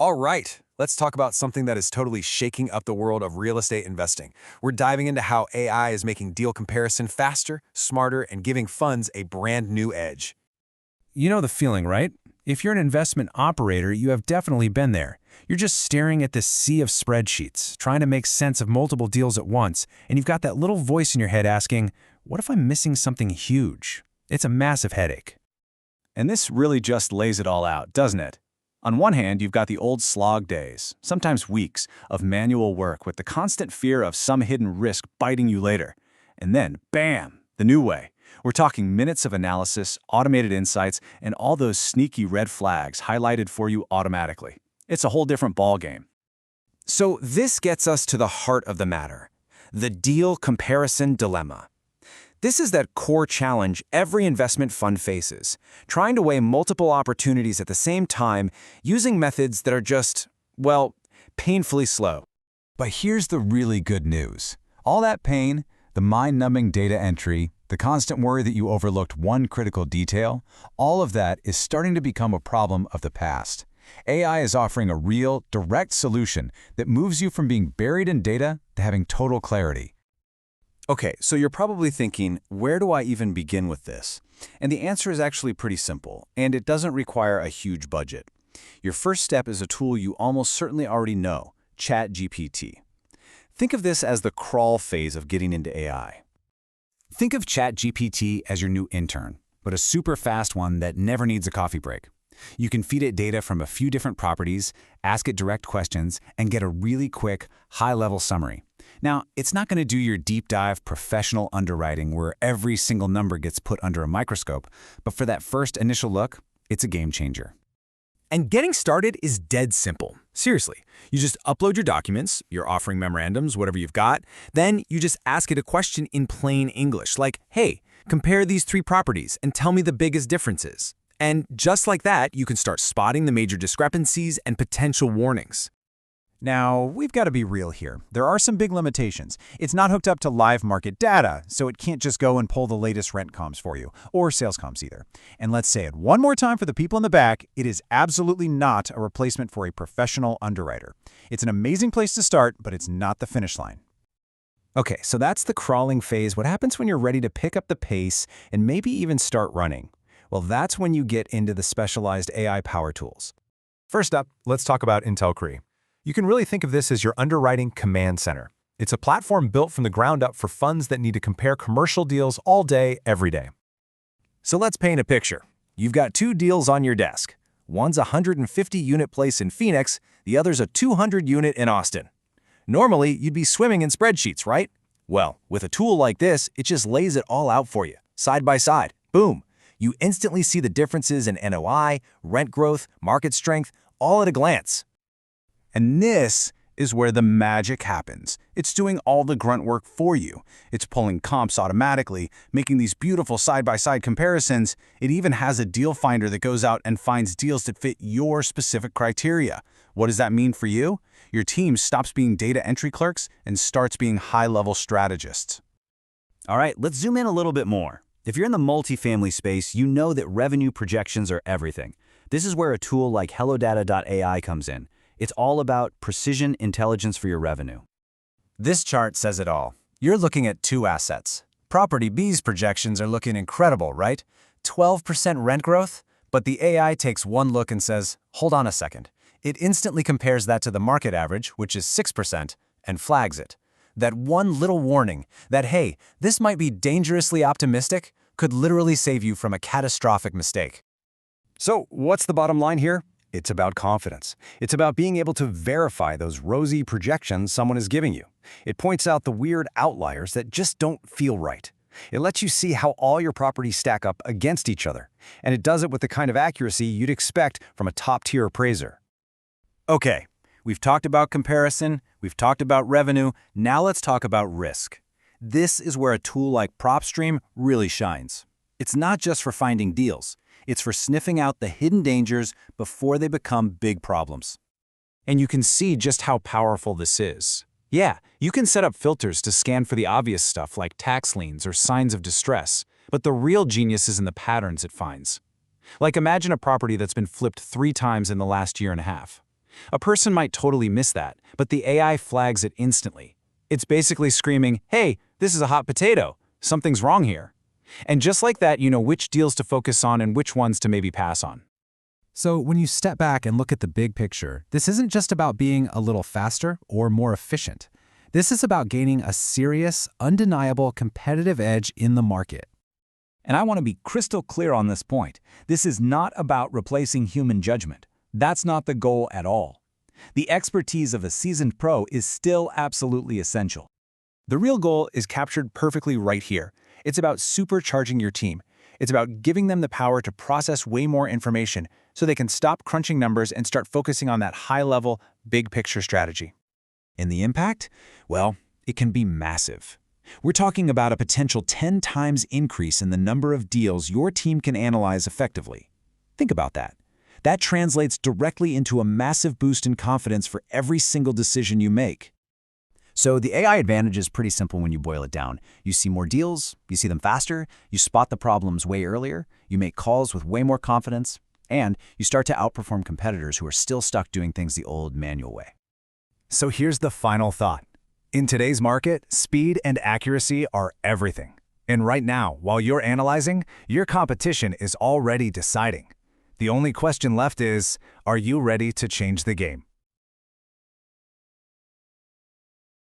All right, let's talk about something that is totally shaking up the world of real estate investing. We're diving into how AI is making deal comparison faster, smarter, and giving funds a brand new edge. You know the feeling, right? If you're an investment operator, you have definitely been there. You're just staring at this sea of spreadsheets, trying to make sense of multiple deals at once, and you've got that little voice in your head asking, what if I'm missing something huge? It's a massive headache. And this really just lays it all out, doesn't it? On one hand, you've got the old slog days, sometimes weeks, of manual work with the constant fear of some hidden risk biting you later. And then, bam, the new way. We're talking minutes of analysis, automated insights, and all those sneaky red flags highlighted for you automatically. It's a whole different ballgame. So this gets us to the heart of the matter, the deal comparison dilemma. This is that core challenge every investment fund faces, trying to weigh multiple opportunities at the same time using methods that are just, well, painfully slow. But here's the really good news. All that pain, the mind-numbing data entry, the constant worry that you overlooked one critical detail, all of that is starting to become a problem of the past. AI is offering a real, direct solution that moves you from being buried in data to having total clarity. Okay, so you're probably thinking, where do I even begin with this? And the answer is actually pretty simple, and it doesn't require a huge budget. Your first step is a tool you almost certainly already know, ChatGPT. Think of this as the crawl phase of getting into AI. Think of ChatGPT as your new intern, but a super fast one that never needs a coffee break. You can feed it data from a few different properties, ask it direct questions, and get a really quick, high-level summary. Now, it's not going to do your deep dive professional underwriting where every single number gets put under a microscope, but for that first initial look, it's a game changer. And getting started is dead simple. Seriously, you just upload your documents, your offering memorandums, whatever you've got, then you just ask it a question in plain English, like, hey, compare these 3 properties and tell me the biggest differences. And just like that, you can start spotting the major discrepancies and potential warnings. Now, we've got to be real here. There are some big limitations. It's not hooked up to live market data, so it can't just go and pull the latest rent comps for you, or sales comps either. And let's say it one more time for the people in the back, it is absolutely not a replacement for a professional underwriter. It's an amazing place to start, but it's not the finish line. Okay, so that's the crawling phase. What happens when you're ready to pick up the pace and maybe even start running? Well, that's when you get into the specialized AI power tools. First up, let's talk about IntelliCre. You can really think of this as your underwriting command center. It's a platform built from the ground up for funds that need to compare commercial deals all day, every day. So let's paint a picture. You've got 2 deals on your desk. One's a 150-unit place in Phoenix, the other's a 200-unit in Austin. Normally, you'd be swimming in spreadsheets, right? Well, with a tool like this, it just lays it all out for you, side by side. Boom! You instantly see the differences in NOI, rent growth, market strength, all at a glance. And this is where the magic happens. It's doing all the grunt work for you. It's pulling comps automatically, making these beautiful side-by-side comparisons. It even has a deal finder that goes out and finds deals that fit your specific criteria. What does that mean for you? Your team stops being data entry clerks and starts being high-level strategists. All right, let's zoom in a little bit more. If you're in the multifamily space, you know that revenue projections are everything. This is where a tool like HelloData.ai comes in. It's all about precision intelligence for your revenue. This chart says it all. You're looking at 2 assets. Property B's projections are looking incredible, right? 12% rent growth, but the AI takes one look and says, hold on a second. It instantly compares that to the market average, which is 6%, and flags it. That one little warning that, hey, this might be dangerously optimistic, could literally save you from a catastrophic mistake. So what's the bottom line here? It's about confidence. It's about being able to verify those rosy projections someone is giving you. It points out the weird outliers that just don't feel right. It lets you see how all your properties stack up against each other. And it does it with the kind of accuracy you'd expect from a top-tier appraiser. Okay, we've talked about comparison, we've talked about revenue, now let's talk about risk. This is where a tool like PropStream really shines. It's not just for finding deals. It's for sniffing out the hidden dangers before they become big problems. And you can see just how powerful this is. Yeah, you can set up filters to scan for the obvious stuff like tax liens or signs of distress, but the real genius is in the patterns it finds. Like imagine a property that's been flipped 3 times in the last year and a half. A person might totally miss that, but the AI flags it instantly. It's basically screaming, hey, this is a hot potato. Something's wrong here. And just like that, you know which deals to focus on and which ones to maybe pass on. So when you step back and look at the big picture, this isn't just about being a little faster or more efficient. This is about gaining a serious, undeniable competitive edge in the market. And I want to be crystal clear on this point. This is not about replacing human judgment. That's not the goal at all. The expertise of a seasoned pro is still absolutely essential. The real goal is captured perfectly right here. It's about supercharging your team. It's about giving them the power to process way more information so they can stop crunching numbers and start focusing on that high-level, big-picture strategy. And the impact? Well, it can be massive. We're talking about a potential 10 times increase in the number of deals your team can analyze effectively. Think about that. That translates directly into a massive boost in confidence for every single decision you make. So the AI advantage is pretty simple when you boil it down. You see more deals, you see them faster, you spot the problems way earlier, you make calls with way more confidence, and you start to outperform competitors who are still stuck doing things the old manual way. So here's the final thought. In today's market, speed and accuracy are everything. And right now, while you're analyzing, your competition is already deciding. The only question left is, are you ready to change the game?